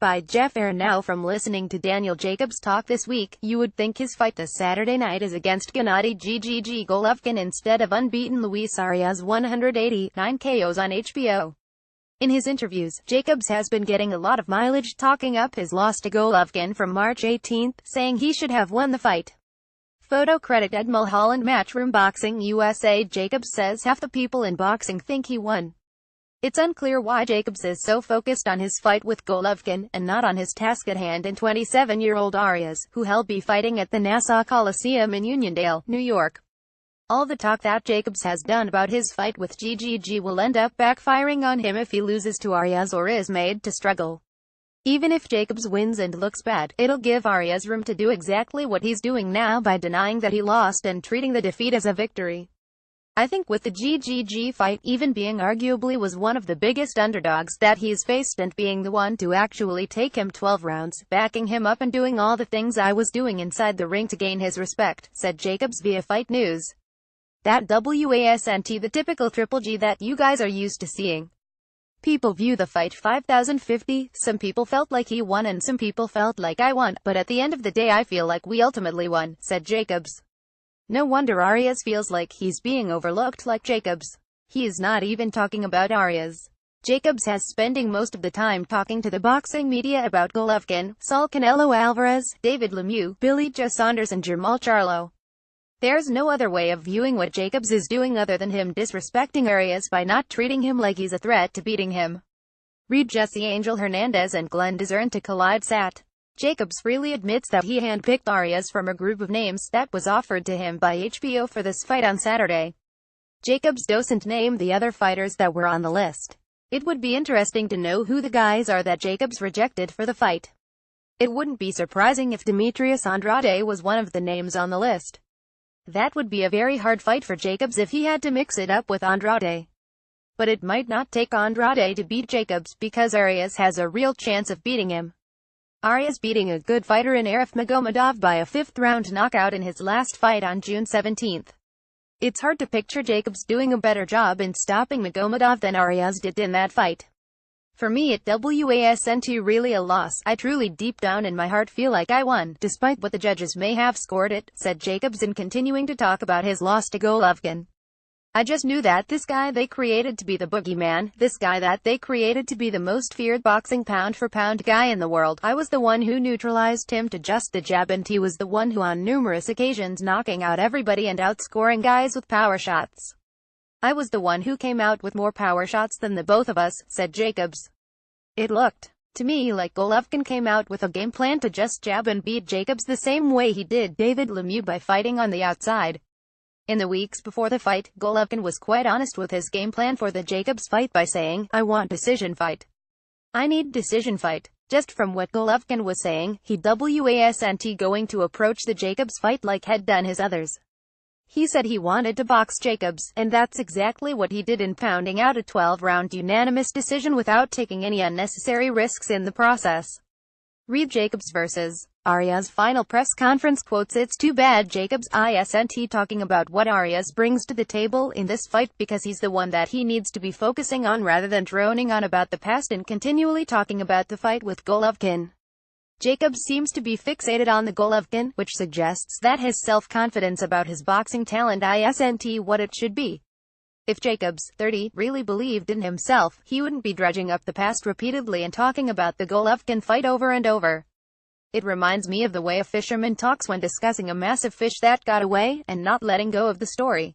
by Jeff Aranow from. Listening to Daniel Jacobs talk this week, you would think his fight this Saturday night is against Gennady Golovkin instead of unbeaten Luis Arias' 189 KOs on HBO. In his interviews, Jacobs has been getting a lot of mileage talking up his loss to Golovkin from March 18, saying he should have won the fight. Photo credit Ed Mulholland, Matchroom Boxing USA. Jacobs says half the people in boxing think he won. It's unclear why Jacobs is so focused on his fight with Golovkin, and not on his task at hand in 27-year-old Arias, who he'll be fighting at the Nassau Coliseum in Uniondale, New York. All the talk that Jacobs has done about his fight with GGG will end up backfiring on him if he loses to Arias or is made to struggle. Even if Jacobs wins and looks bad, it'll give Arias room to do exactly what he's doing now by denying that he lost and treating the defeat as a victory. I think with the GGG fight, even being arguably was one of the biggest underdogs that he's faced and being the one to actually take him 12 rounds, backing him up and doing all the things I was doing inside the ring to gain his respect, said Jacobs via Fight News. That wasn't the typical Triple G that you guys are used to seeing. People view the fight 5050, some people felt like he won and some people felt like I won, but at the end of the day I feel like we ultimately won, said Jacobs. No wonder Arias feels like he's being overlooked. Like Jacobs, he is not even talking about Arias. Jacobs has spending most of the time talking to the boxing media about Golovkin, Saul Canelo Alvarez, David Lemieux, Billy Joe Saunders and Jermall Charlo. There's no other way of viewing what Jacobs is doing other than him disrespecting Arias by not treating him like he's a threat to beating him. Read Jesse Angel Hernandez and Glenn Dizern to collide Sat. Jacobs freely admits that he handpicked Arias from a group of names that was offered to him by HBO for this fight on Saturday. Jacobs doesn't name the other fighters that were on the list. It would be interesting to know who the guys are that Jacobs rejected for the fight. It wouldn't be surprising if Demetrius Andrade was one of the names on the list. That would be a very hard fight for Jacobs if he had to mix it up with Andrade. But it might not take Andrade to beat Jacobs, because Arias has a real chance of beating him. Arias beating a good fighter in Arif Magomedov by a 5th-round knockout in his last fight on June 17. It's hard to picture Jacobs doing a better job in stopping Magomedov than Arias did in that fight. For me it wasn't really a loss. I truly deep down in my heart feel like I won, despite what the judges may have scored it, said Jacobs in continuing to talk about his loss to Golovkin. I just knew that this guy they created to be the boogeyman, this guy that they created to be the most feared boxing pound-for-pound guy in the world, I was the one who neutralized him to just the jab, and he was the one who on numerous occasions knocking out everybody and outscoring guys with power shots. I was the one who came out with more power shots than the both of us, said Jacobs. It looked to me like Golovkin came out with a game plan to just jab and beat Jacobs the same way he did David Lemieux by fighting on the outside. In the weeks before the fight, Golovkin was quite honest with his game plan for the Jacobs fight by saying, "I want decision fight. I need decision fight." Just from what Golovkin was saying, he wasn't going to approach the Jacobs fight like had done his others. He said he wanted to box Jacobs, and that's exactly what he did in pounding out a 12-round unanimous decision without taking any unnecessary risks in the process. Read Jacobs vs. Arias final press conference quotes. It's too bad Jacobs isn't talking about what Arias brings to the table in this fight, because he's the one that he needs to be focusing on rather than droning on about the past and continually talking about the fight with Golovkin. Jacobs seems to be fixated on the Golovkin, which suggests that his self-confidence about his boxing talent isn't what it should be. If Jacobs, 30, really believed in himself, he wouldn't be dredging up the past repeatedly and talking about the Golovkin fight over and over. It reminds me of the way a fisherman talks when discussing a massive fish that got away, and not letting go of the story.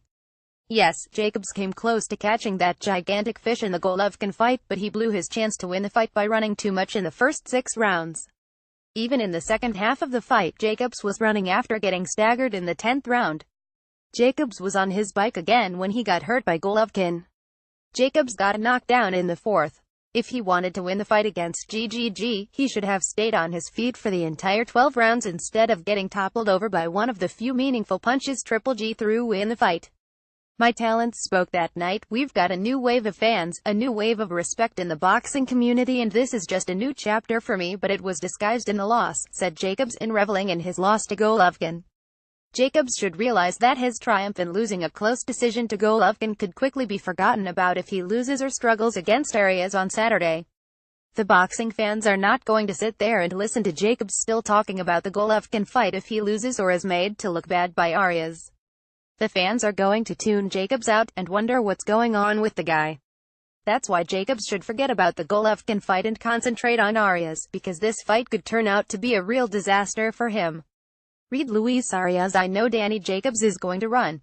Yes, Jacobs came close to catching that gigantic fish in the Golovkin fight, but he blew his chance to win the fight by running too much in the first 6 rounds. Even in the second half of the fight, Jacobs was running after getting staggered in the 10th round. Jacobs was on his bike again when he got hurt by Golovkin. Jacobs got knocked down in the 4th. If he wanted to win the fight against GGG, he should have stayed on his feet for the entire 12 rounds instead of getting toppled over by one of the few meaningful punches Triple G threw in the fight. My talents spoke that night. We've got a new wave of fans, a new wave of respect in the boxing community, and this is just a new chapter for me, but it was disguised in a loss, said Jacobs in reveling in his loss to Golovkin. Jacobs should realize that his triumph in losing a close decision to Golovkin could quickly be forgotten about if he loses or struggles against Arias on Saturday. The boxing fans are not going to sit there and listen to Jacobs still talking about the Golovkin fight if he loses or is made to look bad by Arias. The fans are going to tune Jacobs out, and wonder what's going on with the guy. That's why Jacobs should forget about the Golovkin fight and concentrate on Arias, because this fight could turn out to be a real disaster for him. Read Luis Arias. I know Danny Jacobs is going to run.